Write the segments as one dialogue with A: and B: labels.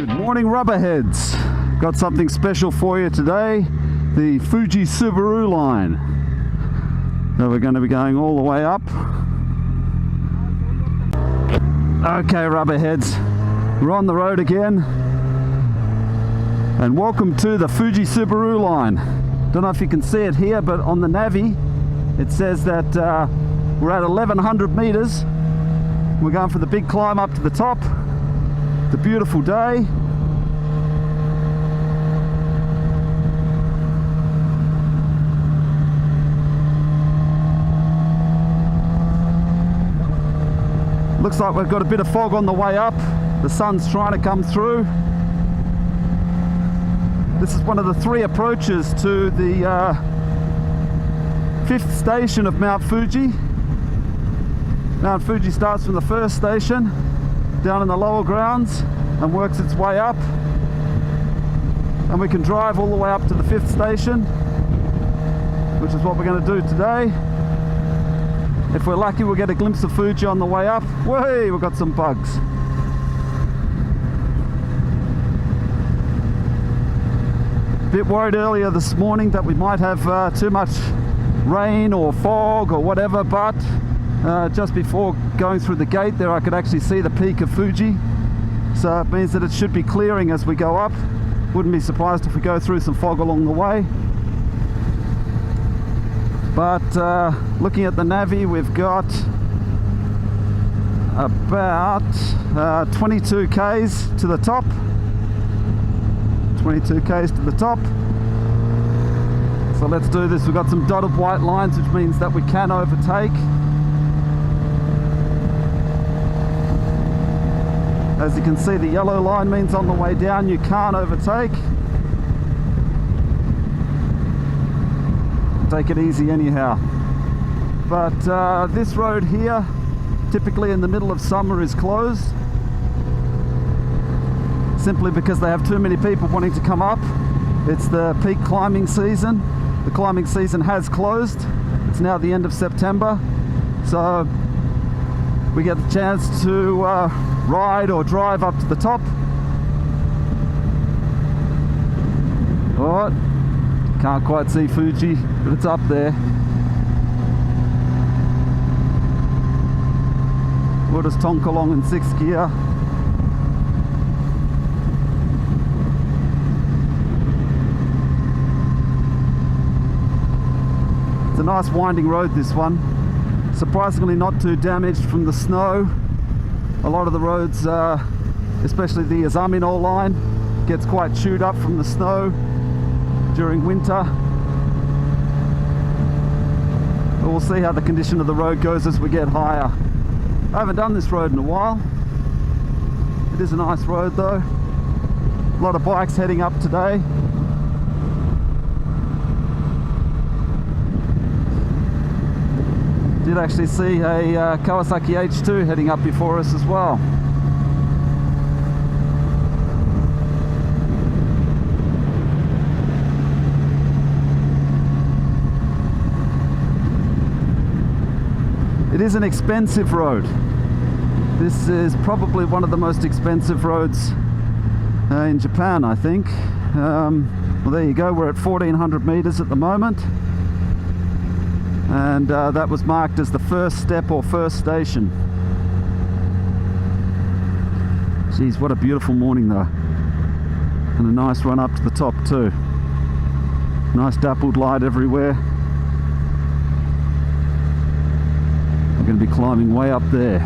A: Good morning, rubberheads. Got something special for you today, the Fuji Subaru line. So we're going to be going all the way up. Okay, rubberheads, we're on the road again. And welcome to the Fuji Subaru line. Don't know if you can see it here, but on the Navi, it says that we're at 1100 meters. We're going for the big climb up to the top. It's a beautiful day. Looks like we've got a bit of fog on the way up. The sun's trying to come through. This is one of the 3 approaches to the 5th station of Mount Fuji. Mount Fuji starts from the 1st station down in the lower grounds and works its way up, and we can drive all the way up to the 5th station, which is what we're going to do today. If we're lucky, we'll get a glimpse of Fuji on the way up. Whee, we've got some bugs. Bit worried earlier this morning that we might have too much rain or fog or whatever, but just before going through the gate there I could actually see the peak of Fuji, so it means that it should be clearing as we go up. Wouldn't be surprised if we go through some fog along the way. But looking at the Navi, we've got about 22 k's to the top. 22 k's to the top. So let's do this. We've got some dotted white lines, which means that we can overtake. As you can see, the yellow line means on the way down you can't overtake. Take it easy anyhow. But this road here, typically in the middle of summer, is closed, simply because they have too many people wanting to come up. It's the peak climbing season. The climbing season has closed. It's now the end of September, so we get the chance to ride or drive up to the top. Oh, can't quite see Fuji, but it's up there. We'll just tonk along in 6th gear. It's a nice winding road, this one. Surprisingly not too damaged from the snow. A lot of the roads, especially the Azamino line, gets quite chewed up from the snow during winter. But we'll see how the condition of the road goes as we get higher. I haven't done this road in a while. It is a nice road though. A lot of bikes heading up today. Did actually see a Kawasaki H2 heading up before us as well. It is an expensive road. This is probably one of the most expensive roads in Japan, I think. Well, there you go, we're at 1400 meters at the moment. And that was marked as the 1st step or 1st station. Geez, what a beautiful morning though. And a nice run up to the top too. Nice dappled light everywhere. We're going to be climbing way up there.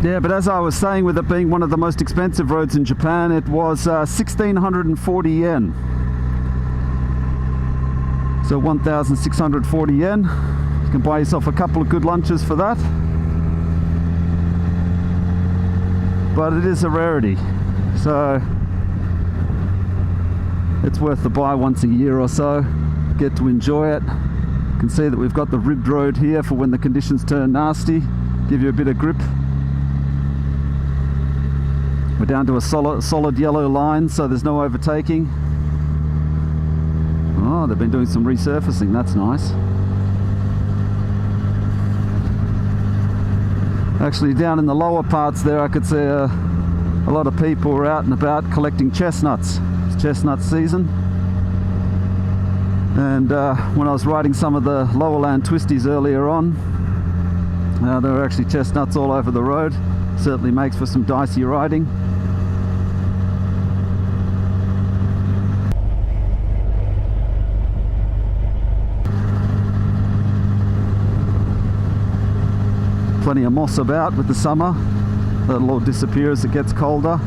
A: Yeah, but as I was saying, with it being one of the most expensive roads in Japan, it was 1640 yen. So 1640 yen. You can buy yourself a couple of good lunches for that. But it is a rarity, so it's worth the buy once a year or so. Get to enjoy it. You can see that we've got the ribbed road here for when the conditions turn nasty, give you a bit of grip. We're down to a solid yellow line, so there's no overtaking. Oh, they've been doing some resurfacing, that's nice. Actually, down in the lower parts there, I could see a lot of people were out and about collecting chestnuts. It's chestnut season. And when I was riding some of the lower land twisties earlier on, there were actually chestnuts all over the road. Certainly makes for some dicey riding. Plenty of moss about with the summer. That'll all disappear as it gets colder.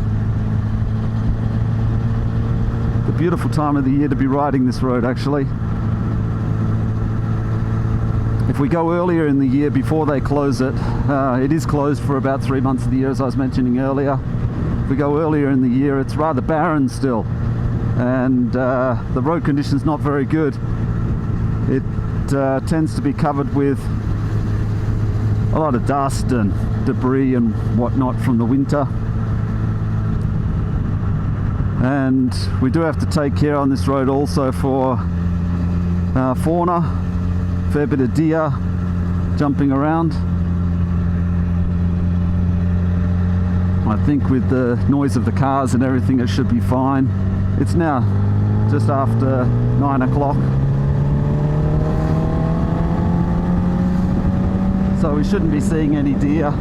A: The beautiful time of the year to be riding this road, actually. If we go earlier in the year before they close it, it is closed for about 3 months of the year, as I was mentioning earlier. If we go earlier in the year, it's rather barren still, and the road condition's not very good. It tends to be covered with a lot of dust and debris and whatnot from the winter. And we do have to take care on this road also for fauna, fair bit of deer jumping around. I think with the noise of the cars and everything, it should be fine. It's now just after 9 o'clock. So we shouldn't be seeing any deer.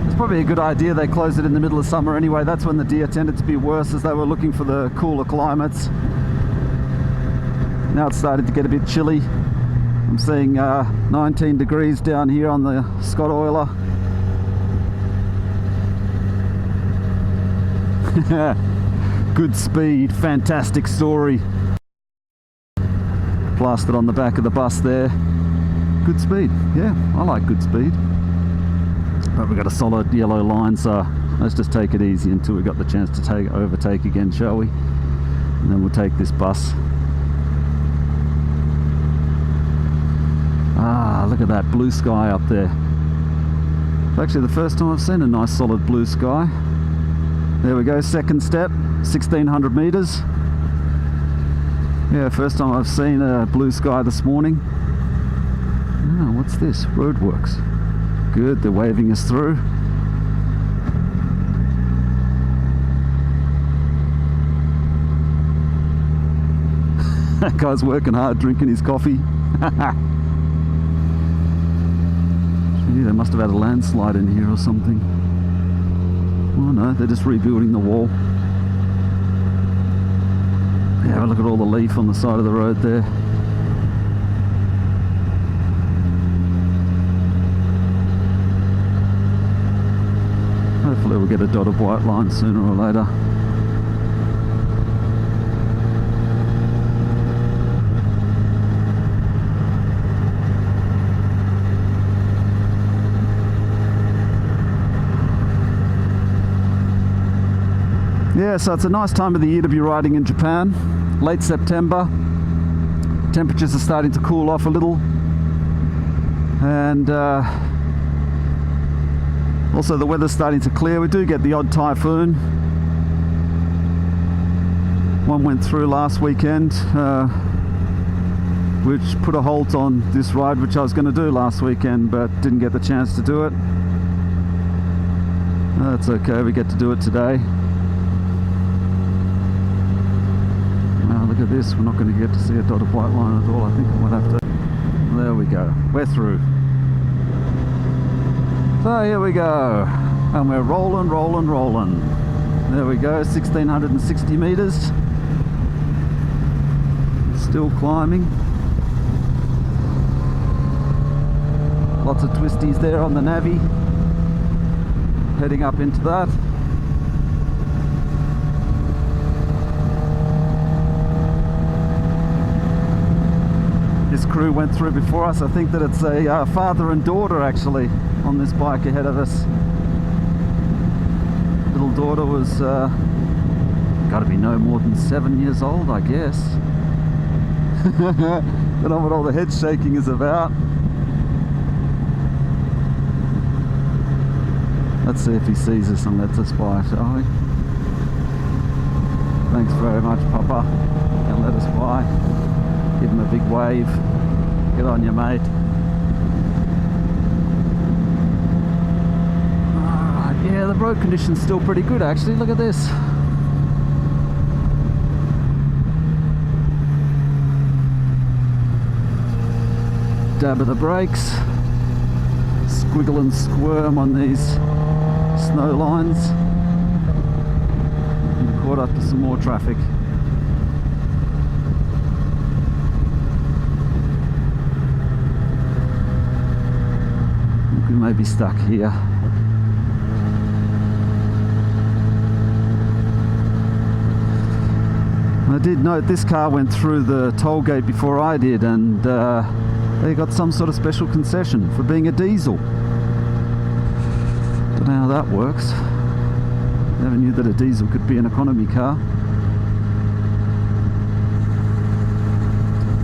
A: It's probably a good idea they closed it in the middle of summer anyway. That's when the deer tended to be worse, as they were looking for the cooler climates. Now it's started to get a bit chilly. I'm seeing 19 degrees down here on the Scott Oiler. Good speed, fantastic story. Plastered on the back of the bus there. Good speed, yeah, I like good speed. But we've got a solid yellow line, so let's just take it easy until we've got the chance to overtake again, shall we? And then we'll take this bus. Ah, look at that blue sky up there. It's actually the first time I've seen a nice solid blue sky. There we go, second step, 1600 meters. Yeah, first time I've seen a blue sky this morning. Oh, what's this? Roadworks. Good, they're waving us through. That guy's working hard, drinking his coffee. Gee, they must have had a landslide in here or something. Oh no, they're just rebuilding the wall. Yeah, look at all the leaf on the side of the road there. Hopefully we'll get a dotted white line sooner or later. Yeah, so it's a nice time of the year to be riding in Japan. Late September. Temperatures are starting to cool off a little. And also the weather's starting to clear. We do get the odd typhoon. One went through last weekend, which put a halt on this ride, which I was going to do last weekend, but didn't get the chance to do it. That's okay, we get to do it today. Look at this, we're not going to get to see a dotted white line at all. I think I might have to... There we go, we're through. So here we go, and we're rolling, rolling, rolling. There we go, 1660 meters. Still climbing. Lots of twisties there on the Navi. Heading up into that. This crew went through before us. I think that it's a father and daughter actually on this bike ahead of us. Little daughter was got to be no more than 7 years old, I guess. Don't know what all the head shaking is about. Let's see if he sees us and lets us by, shall we? Thanks very much, Papa, and let us by. Give him a big wave. Good on you, mate. Yeah, the road condition's still pretty good actually. Look at this. Dab of the brakes. Squiggle and squirm on these snow lines. And caught up to some more traffic. We may be stuck here. I did note this car went through the toll gate before I did, and they got some sort of special concession for being a diesel. Don't know how that works. Never knew that a diesel could be an economy car.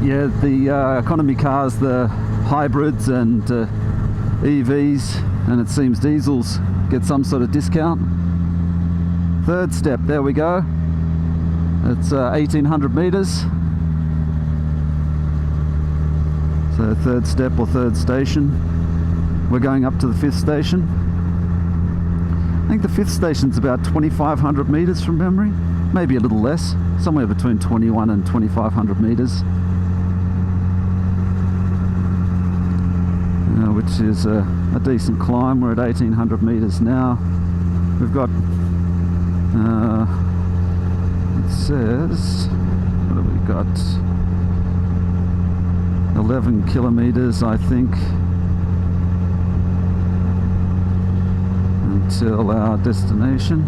A: Yeah, the economy cars, the hybrids and EVs, and it seems diesels get some sort of discount. Third step, there we go. It's 1800 meters. So third step or third station. We're going up to the fifth station. I think the fifth station's about 2500 meters from memory, maybe a little less, somewhere between 21 and 2500 meters, which is a decent climb. We're at 1800 meters now. We've got it says, what have we got? 11 kilometers, I think, until our destination.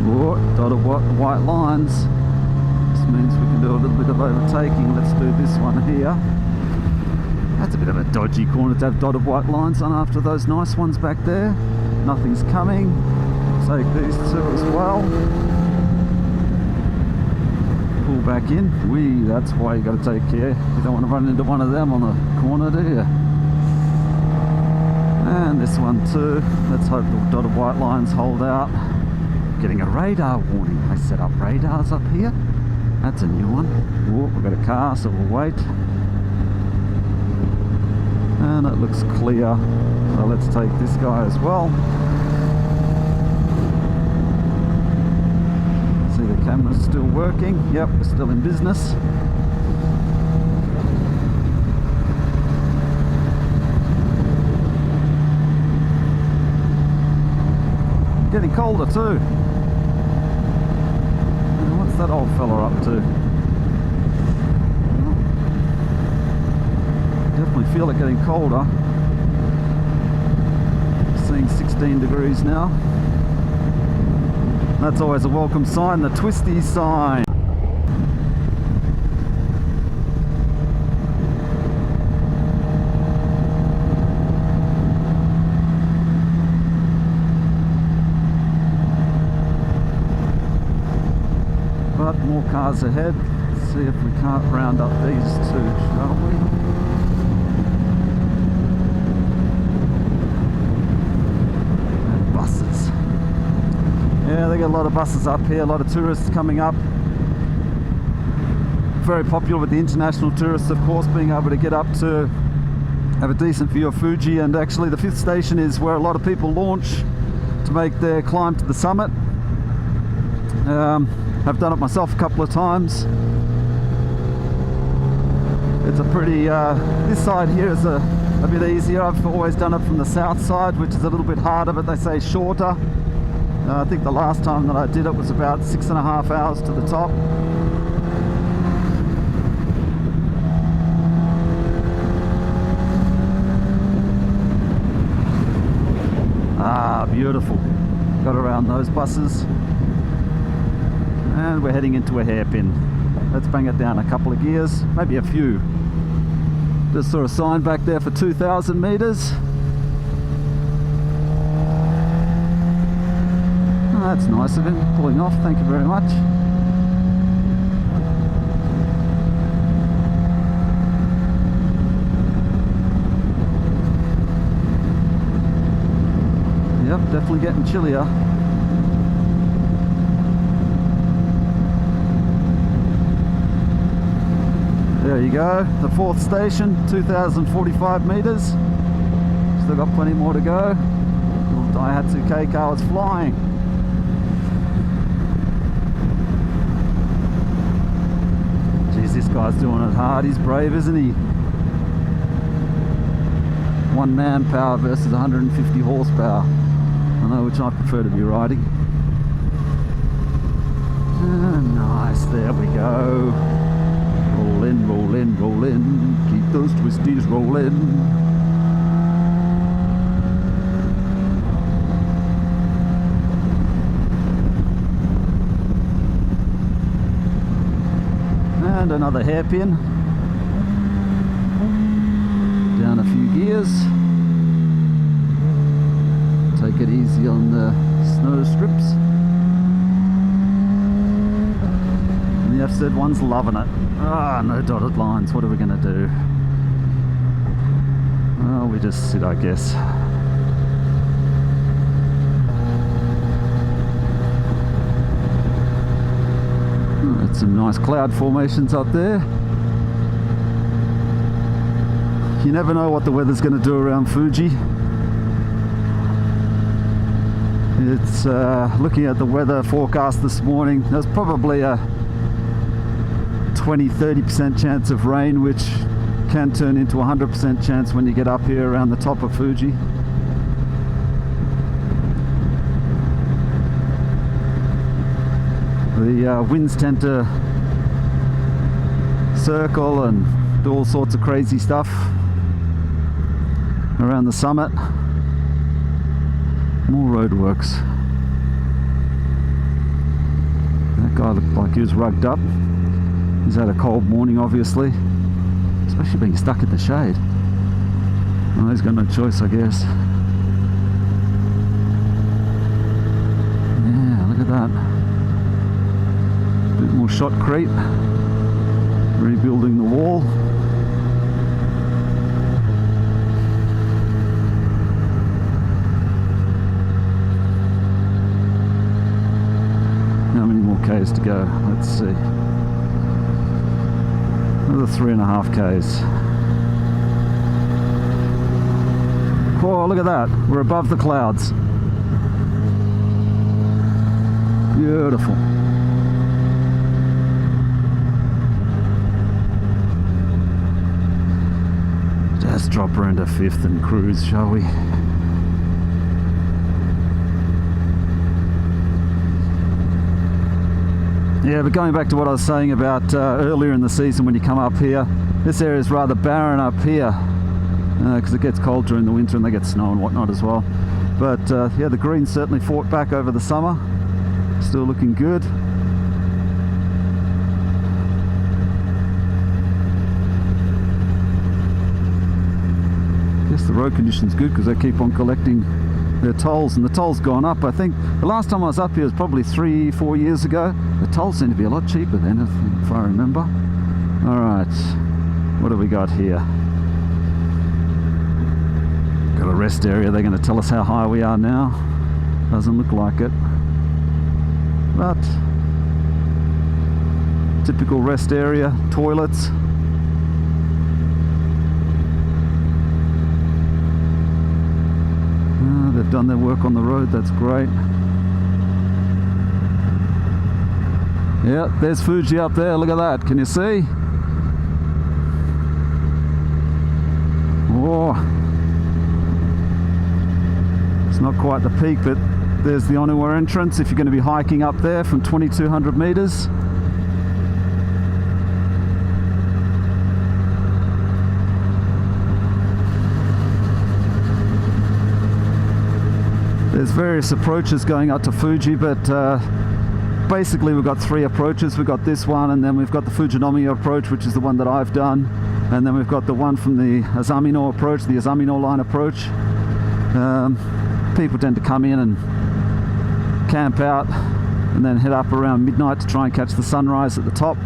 A: Oh, dotted white lines. This means we can do a little bit of overtaking. Let's do this one here. That's a bit of a dodgy corner to have dotted white lines on after those nice ones back there. Nothing's coming. Take these two as well. Pull back in. That's why you got to take care. You don't want to run into one of them on the corner, do you? And this one too. Let's hope the dotted white lines hold out. Getting a radar warning. They set up radars up here. That's a new one. Oh, we've got a car, so we'll wait. And it looks clear. So let's take this guy as well. See, the camera's still working. Yep, we're still in business. Getting colder too. And what's that old fella up to? Definitely feel it getting colder. Seeing 16 degrees now. That's always a welcome sign, the twisty sign. But more cars ahead. Let's see if we can't round up these two, shall we? Yeah, they got a lot of buses up here, a lot of tourists coming up. Very popular with the international tourists, of course, being able to get up to have a decent view of Fuji. And actually the fifth station is where a lot of people launch to make their climb to the summit. I've done it myself a couple of times. It's a pretty, this side here is a bit easier. I've always done it from the south side, which is a little bit harder, but they say shorter. I think the last time that I did it was about 6.5 hours to the top. Ah, beautiful. Got around those buses. And we're heading into a hairpin. Let's bang it down a couple of gears, maybe a few. Just saw a sign back there for 2,000 meters. That's nice of him, pulling off, thank you very much. Yep, definitely getting chillier. There you go, the fourth station, 2,045 meters. Still got plenty more to go. Little Daihatsu K car is flying. Geez, this guy's doing it hard. He's brave, isn't he? 1 manpower versus 150 horsepower. I know which I prefer to be riding. Nice, there we go. Roll in, roll in, roll in. Keep those twisties rolling. And another hairpin. Down a few gears. Take it easy on the snow strips. And the FZ1's loving it. Ah, no dotted lines. What are we going to do? Well, we just sit, I guess. Oh, that's some nice cloud formations up there. You never know what the weather's going to do around Fuji. It's looking at the weather forecast this morning, there's probably a 20-30% chance of rain, which can turn into 100% chance when you get up here around the top of Fuji. The winds tend to circle and do all sorts of crazy stuff around the summit. More roadworks. That guy looked like he was rugged up. He's had a cold morning, obviously, especially being stuck in the shade. Well, he's got no choice, I guess. Yeah, look at that. A bit more shotcrete. Rebuilding the wall. How many more Ks to go? Let's see. Another 3.5 Ks. Oh, look at that. We're above the clouds. Beautiful. Just drop her into 5th and cruise, shall we? Yeah, but going back to what I was saying about earlier in the season when you come up here, this area is rather barren up here because it gets cold during the winter and they get snow and whatnot as well. But yeah, the greens certainly fought back over the summer. Still looking good. I guess the road condition's good because they keep on collecting their tolls, and the toll's gone up. I think the last time I was up here was probably 3-4 years ago. The tolls seem to be a lot cheaper then, if I remember. All right, what do we got here? Got a rest area. They're going to tell us how high we are now. Doesn't look like it, but typical rest area. Toilets. They've done their work on the road, that's great. Yeah, there's Fuji up there, look at that, can you see? Oh, it's not quite the peak, but there's the Onuwa entrance if you're going to be hiking up there from 2200 meters. There's various approaches going up to Fuji, but basically we've got 3 approaches. We've got this one, and then we've got the Fujinami approach, which is the one that I've done, and then we've got the one from the Azamino approach, the Azamino line approach. People tend to come in and camp out and then head up around midnight to try and catch the sunrise at the top.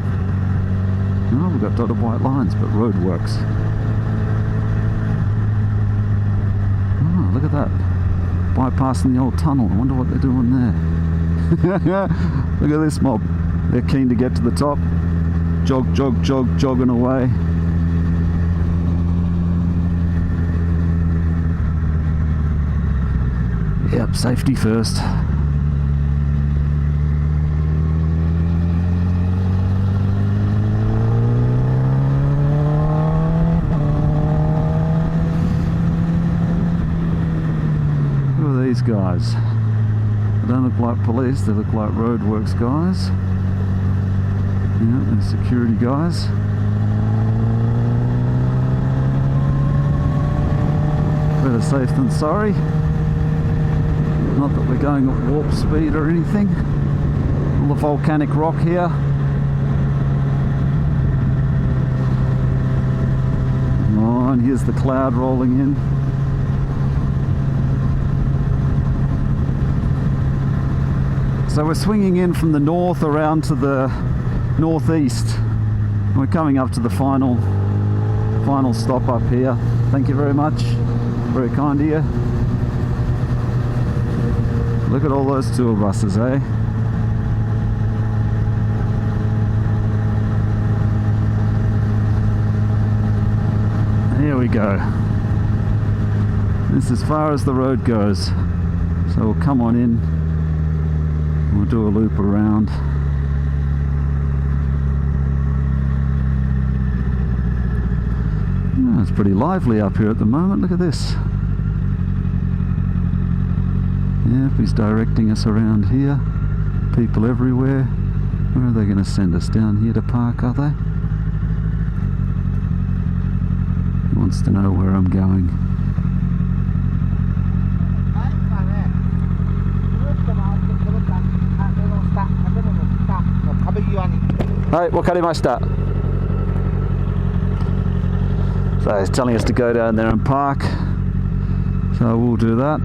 A: Oh, we've got dotted white lines, but road works. Oh, look at that. Bypassing the old tunnel. I wonder what they're doing there. Look at this mob. They're keen to get to the top. Jog, jog, jog, jogging away. Yep, safety first. Who are these guys? They don't look like police, they look like roadworks guys. Yeah, they're security guys. Better safe than sorry. Not that we're going at warp speed or anything. All the volcanic rock here. Oh, and here's the cloud rolling in. So we're swinging in from the north around to the northeast. We're coming up to the final stop up here. Thank you very much. Very kind of you. Look at all those tour buses, eh? Here we go. This is as far as the road goes. So we'll come on in. We'll do a loop around. Oh, it's pretty lively up here at the moment. Look at this. Yeah, he's directing us around here. People everywhere. Where are they going to send us? Down here to park, are they? He wants to know where I'm going. Hi, wakarimashita. So he's telling us to go down there and park. So we'll do that.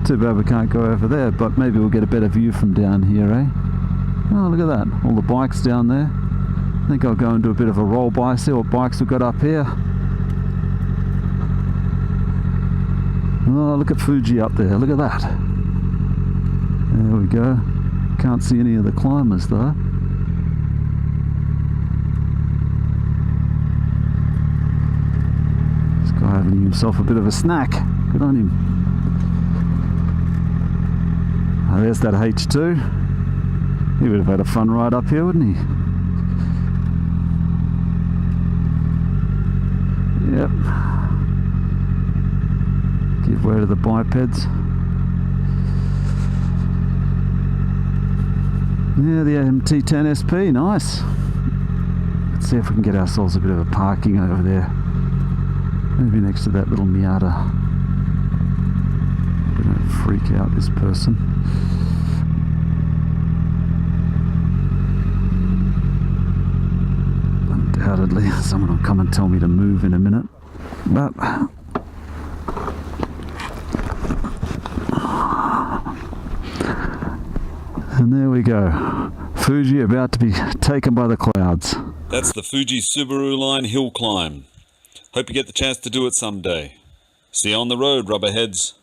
A: Too bad we can't go over there, but maybe we'll get a better view from down here, eh? Oh, look at that. All the bikes down there. I think I'll go and do a bit of a roll by, see what bikes we've got up here. Oh, look at Fuji up there. Look at that. There we go. Can't see any of the climbers though. This guy having himself a bit of a snack. Good on him. Oh, there's that H2. He would have had a fun ride up here, wouldn't he? Yep. Give way to the bipeds. Yeah, the MT10 SP, nice. Let's see if we can get ourselves a bit of a parking over there. Maybe next to that little Miata. We don't freak out this person. Undoubtedly, someone will come and tell me to move in a minute. But and there we go. Fuji about to be taken by the clouds.
B: That's the Fuji Subaru Line hill climb. Hope you get the chance to do it someday. See you on the road, rubberheads.